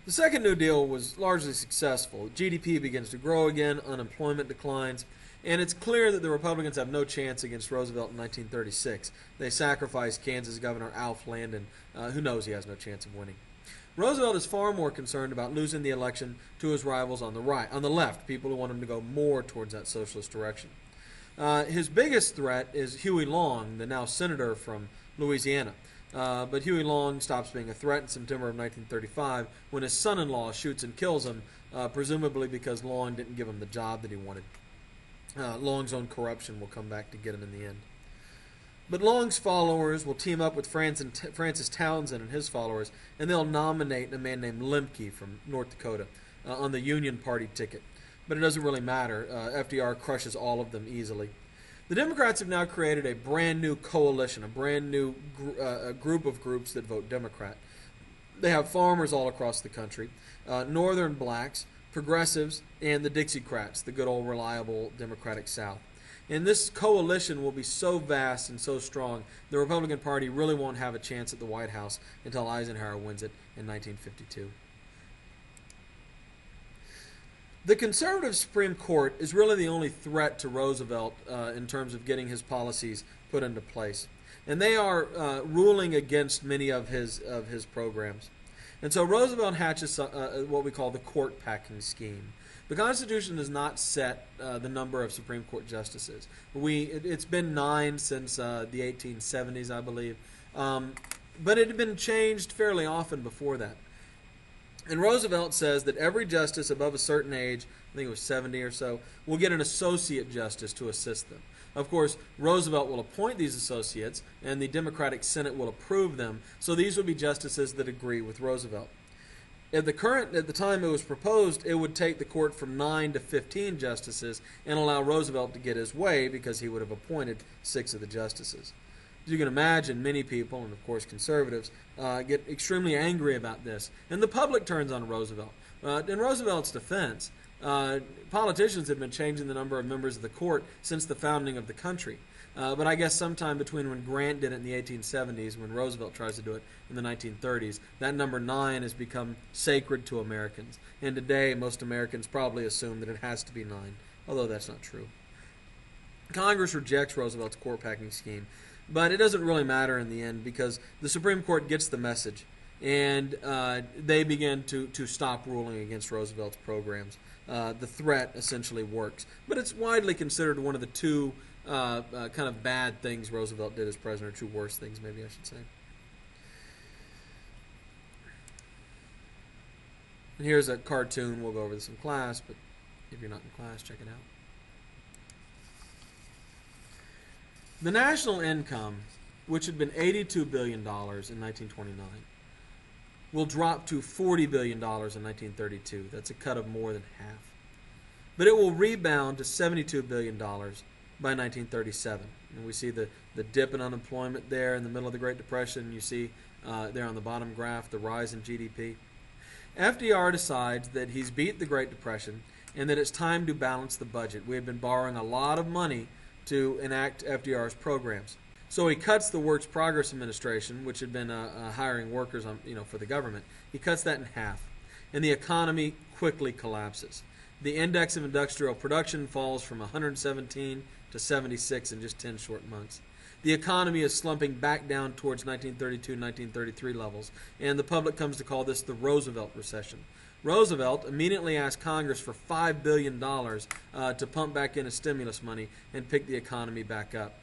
The second New Deal was largely successful. GDP begins to grow again, unemployment declines, and it's clear that the Republicans have no chance against Roosevelt in 1936. They sacrificed Kansas Governor Alf Landon. Who knows, he has no chance of winning. Roosevelt is far more concerned about losing the election to his rivals on the right, on the left, people who want him to go more towards that socialist direction. His biggest threat is Huey Long, the now senator from Louisiana. But Huey Long stops being a threat in September of 1935 when his son-in-law shoots and kills him, presumably because Long didn't give him the job that he wanted. Long's own corruption will come back to get him in the end. But Long's followers will team up with Francis Townsend and his followers, and they'll nominate a man named Lemke from North Dakota on the Union Party ticket. But it doesn't really matter. FDR crushes all of them easily. The Democrats have now created a brand new coalition, a brand new group of groups that vote Democrat. They have farmers all across the country, northern blacks, progressives, and the Dixiecrats, the good old reliable Democratic South. And this coalition will be so vast and so strong, the Republican Party really won't have a chance at the White House until Eisenhower wins it in 1952. The conservative Supreme Court is really the only threat to Roosevelt in terms of getting his policies put into place. And they are ruling against many of his programs. And so Roosevelt hatches what we call the court packing scheme. The Constitution does not set the number of Supreme Court justices. It's been 9 since the 1870s, I believe. But it had been changed fairly often before that. And Roosevelt says that every justice above a certain age, I think it was 70 or so, will get an associate justice to assist them. Of course, Roosevelt will appoint these associates, and the Democratic Senate will approve them, so these would be justices that agree with Roosevelt. At the time it was proposed, it would take the court from 9 to 15 justices and allow Roosevelt to get his way because he would have appointed 6 of the justices. As you can imagine, many people, and of course conservatives, get extremely angry about this. And the public turns on Roosevelt. In Roosevelt's defense, politicians have been changing the number of members of the court since the founding of the country. But I guess sometime between when Grant did it in the 1870s, when Roosevelt tries to do it in the 1930s, that number 9 has become sacred to Americans. And today, most Americans probably assume that it has to be 9, although that's not true. Congress rejects Roosevelt's court packing scheme, but it doesn't really matter in the end because the Supreme Court gets the message, and they begin to stop ruling against Roosevelt's programs. The threat essentially works. But it's widely considered one of the two kind of bad things Roosevelt did as president, or two worst things, maybe I should say. And here's a cartoon. We'll go over this in class, but if you're not in class, check it out. The national income, which had been $82 billion in 1929, will drop to $40 billion in 1932. That's a cut of more than half. But it will rebound to $72 billion by 1937. And we see the dip in unemployment there in the middle of the Great Depression. You see there on the bottom graph the rise in GDP. FDR decides that he's beat the Great Depression and that it's time to balance the budget. We had been borrowing a lot of money to enact FDR's programs. So he cuts the Works Progress Administration, which had been hiring workers for the government. He cuts that in half, and the economy quickly collapses. The index of industrial production falls from 117 to 76 in just 10 short months. The economy is slumping back down towards 1932-1933 levels, and the public comes to call this the Roosevelt recession. Roosevelt immediately asked Congress for $5 billion to pump back in stimulus money and pick the economy back up.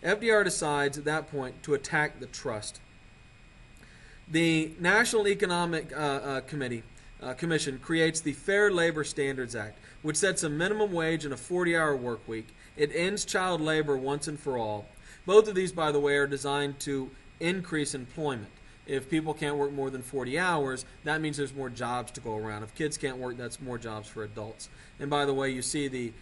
FDR decides at that point to attack the trust. The National Economic Commission creates the Fair Labor Standards Act, which sets a minimum wage and a 40-hour work week. It ends child labor once and for all. Both of these, by the way, are designed to increase employment. If people can't work more than 40 hours, that means there's more jobs to go around. If kids can't work, that's more jobs for adults. And by the way, you see the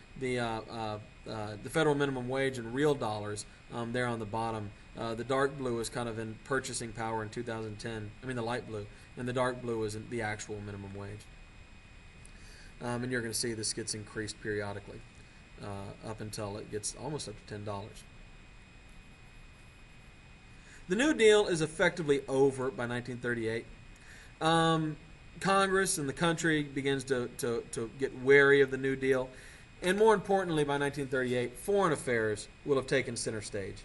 federal minimum wage in real dollars there on the bottom. The dark blue is kind of in purchasing power in 2010. I mean the light blue. And the dark blue is the actual minimum wage. And you're going to see this gets increased periodically up until it gets almost up to $10. The New Deal is effectively over by 1938. Congress and the country begins to get wary of the New Deal. And more importantly, by 1938, foreign affairs will have taken center stage.